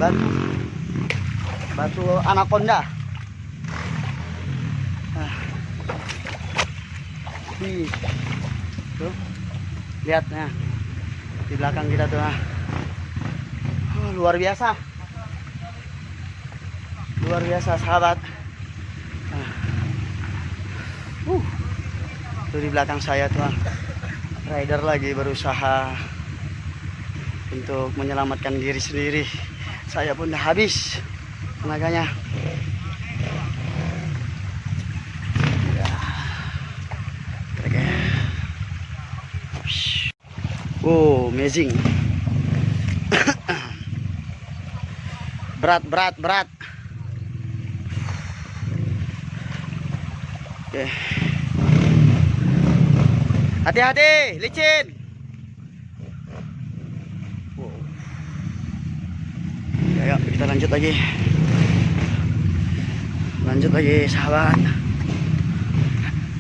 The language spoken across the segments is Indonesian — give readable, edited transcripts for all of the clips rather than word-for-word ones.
batu batu anaconda. Nah. Tuh, lihat nah, di belakang kita tuh. Luar biasa, sahabat. Tuh di belakang saya tuh, rider lagi berusaha untuk menyelamatkan diri sendiri. Saya pun udah habis tenaganya. Oh, amazing. berat. Oke. Hati-hati, licin. Wow. Ayo kita lanjut lagi. Sahabat.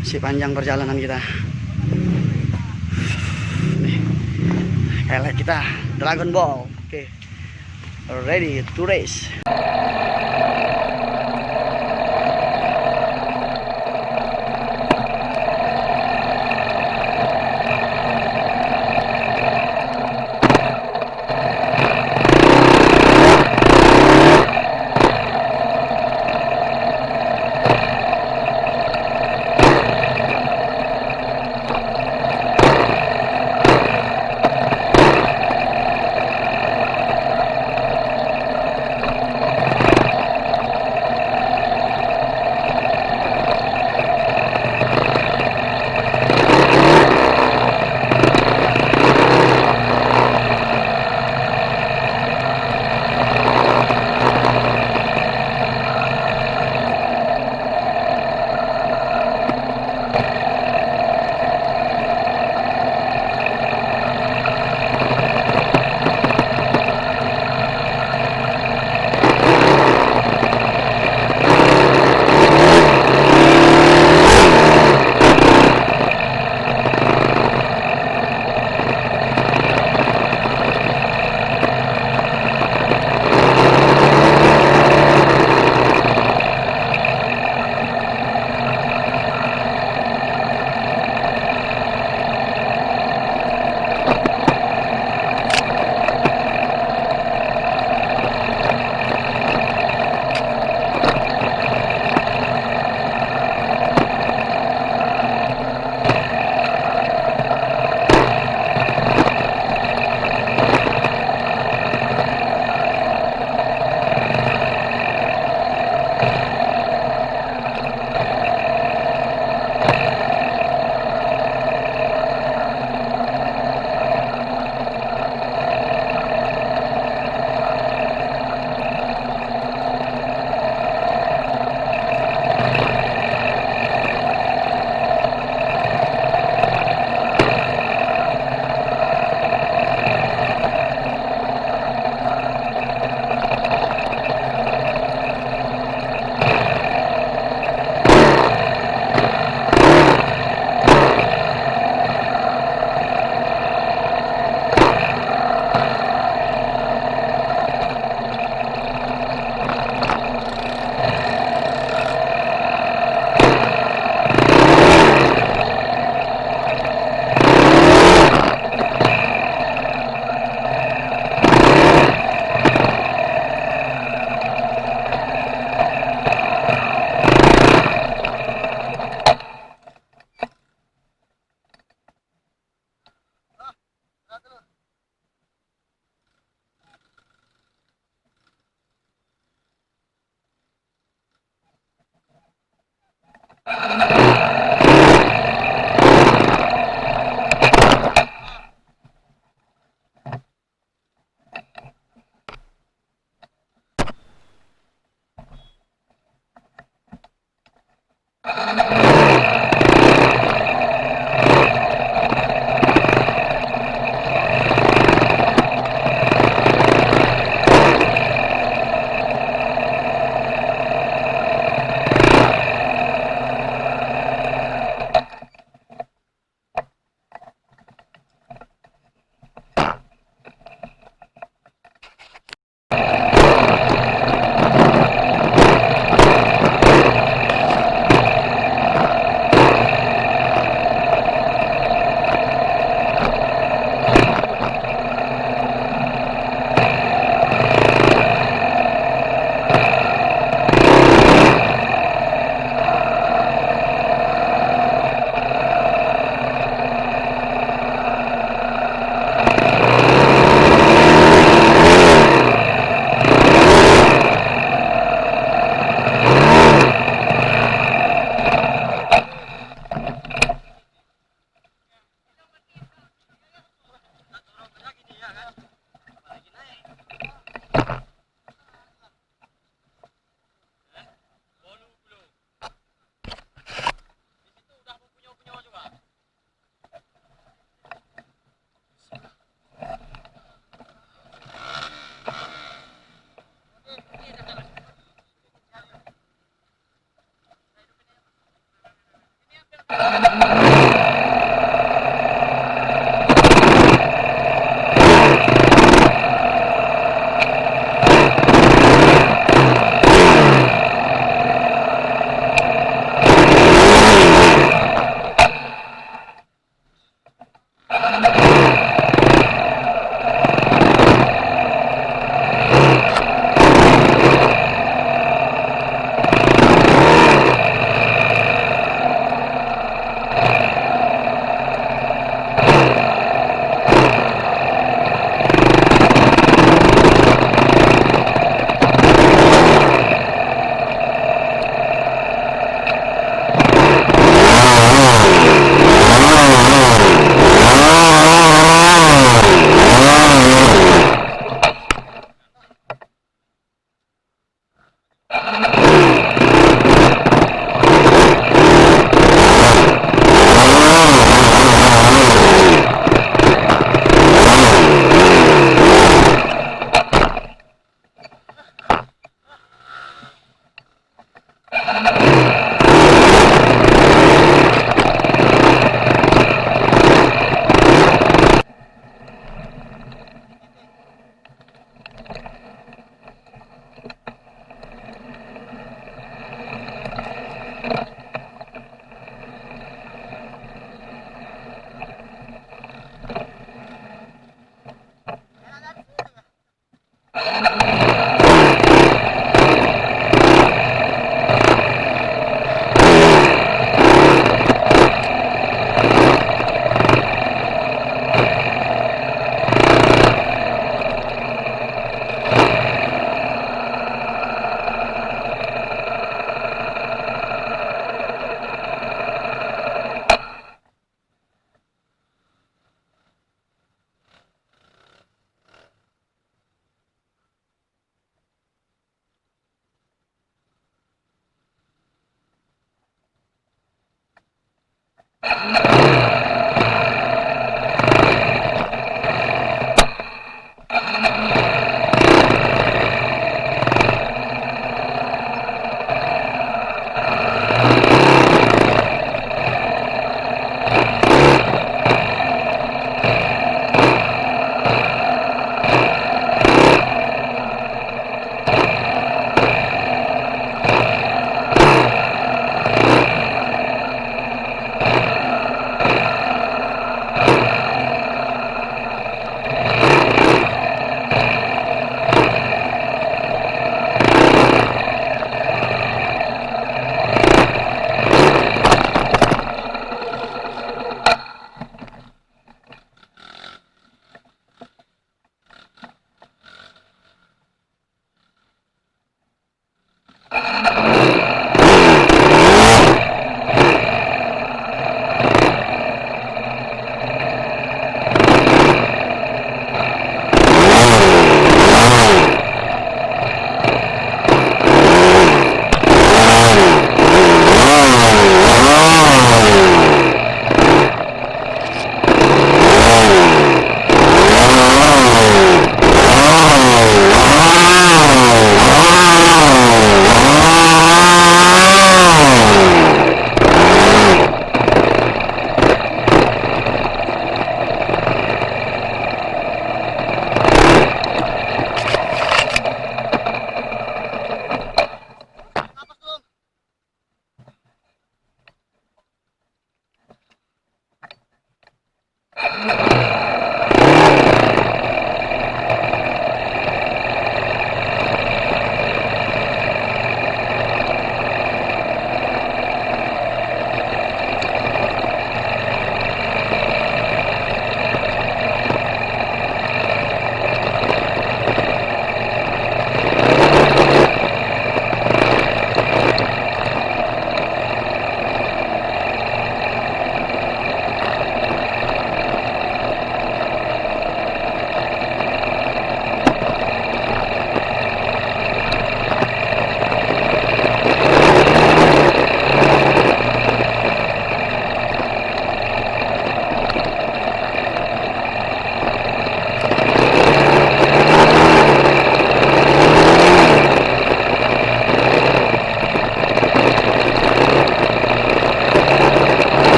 Masih panjang perjalanan kita. Highlight kita Dragon Ball. Oke. Ready to race.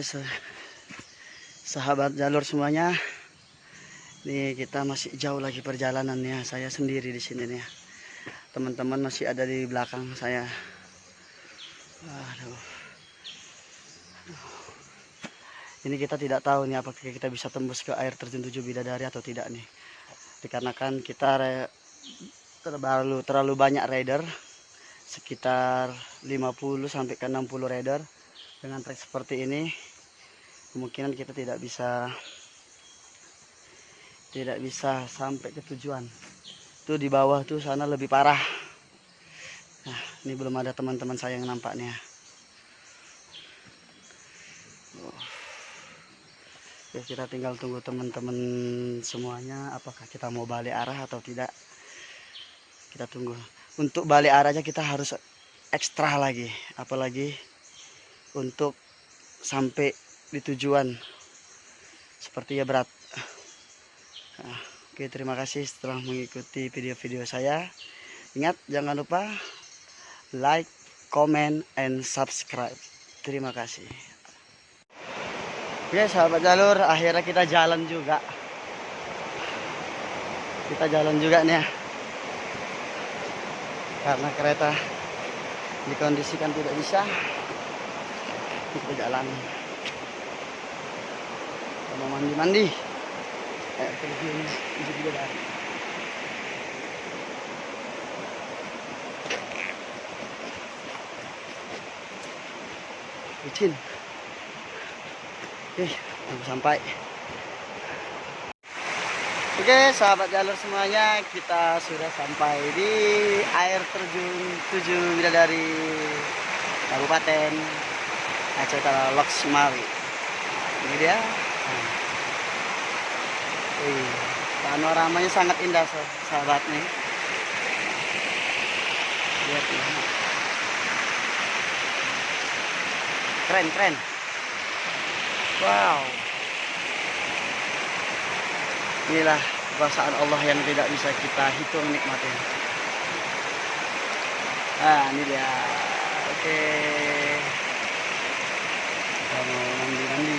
Oke, sahabat jalur semuanya, nih kita masih jauh lagi perjalanannya. Saya sendiri di sini nih. Teman-teman masih ada di belakang saya. Aduh. Ini kita tidak tahu nih apakah kita bisa tembus ke air terjun 7 Bidadari atau tidak nih. Dikarenakan kita terlalu banyak rider, sekitar 50 sampai ke 60 rider. Dengan trek seperti ini, kemungkinan kita tidak bisa sampai ke tujuan. Tuh di bawah tuh sana lebih parah. Nah, ini belum ada teman-teman saya yang nampaknya. Oke, kita tinggal tunggu teman-teman semuanya apakah kita mau balik arah atau tidak. Kita tunggu. Untuk balik arahnya kita harus ekstra lagi, apalagi untuk sampai di tujuan. Sepertinya berat. Nah, oke, terima kasih setelah mengikuti video-video saya. Ingat, jangan lupa like, comment, and subscribe. Terima kasih. Oke, sahabat jalur, akhirnya kita jalan juga. Kita jalan juga nih ya. Karena kereta dikondisikan tidak bisa, kita jalan. Kita mau mandi-mandi. Terjun 7 Bidadari. Licin. Oke, sampai. Oke, sahabat jalur semuanya, kita sudah sampai di air terjun 7 Bidadari, Kabupaten Aceh Utara, Loksmawe. Ini dia. Panoramanya sangat indah, sahabat nih. Lihat nih. Keren. Wow. Inilah kekuasaan Allah yang tidak bisa kita hitung nikmatnya. Nah, ini dia. Oke. Kita mau mandi-mandi.